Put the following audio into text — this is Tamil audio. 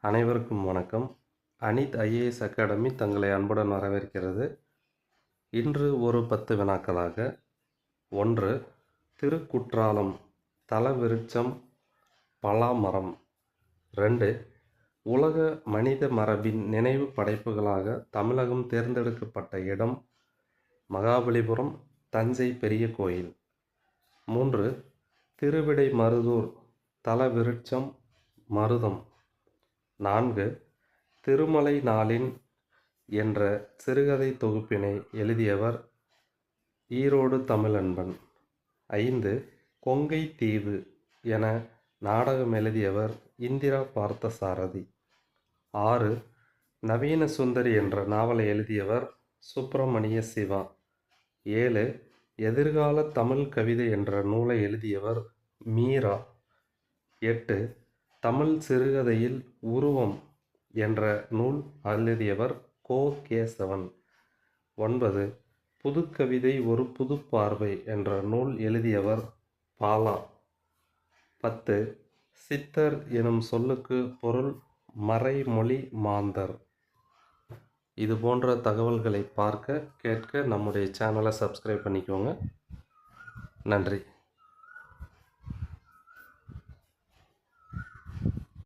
அனைவருக்கும் வணக்கம். அனித் ஐஏஎஸ் அகாடமி தங்களை அன்புடன் வரவேற்கிறது. இன்று ஒரு 10 வினாக்களாக 1. திருக்குற்றாலம் தலவிருட்சம் பலாமரம். 2. உலக மனித மரபின் நினைவு படைப்புகளாக தமிழகம் தேர்ந்தெடுக்கப்பட்ட இடம் மகாபலிபுரம், தஞ்சை பெரிய கோயில். 3. திருவிடைமருதூர் தலவிருட்சம் மருதம். 4. திருமலை நாளின் என்ற சிறுகதை தொகுப்பினை எழுதியவர் ஈரோடு தமிழன்பன். 5. கொங்கை தீவு என நாடகம் எழுதியவர் இந்திரா பார்த்தசாரதி. 6. நவீன சுந்தரி என்ற நாவலை எழுதியவர் சுப்பிரமணிய சிவா. 7. எதிர்கால தமிழ் கவிதை என்ற நூலை எழுதியவர் மீரா. 8. தமிழ் சிறுகதையில் உருவம் என்ற நூல் எழுதியவர் கோ. கேசவன். 9. புதுக்கவிதை ஒரு புதுப்பார்வை என்ற நூல் எழுதியவர் பாலா. 10. சித்தர் எனும் சொல்லுக்கு பொருள் மறைமொழி மாந்தர். இது போன்ற தகவல்களை பார்க்க கேட்க நம்முடைய சேனலை சப்ஸ்கிரைப் பண்ணிக்கோங்க. நன்றி.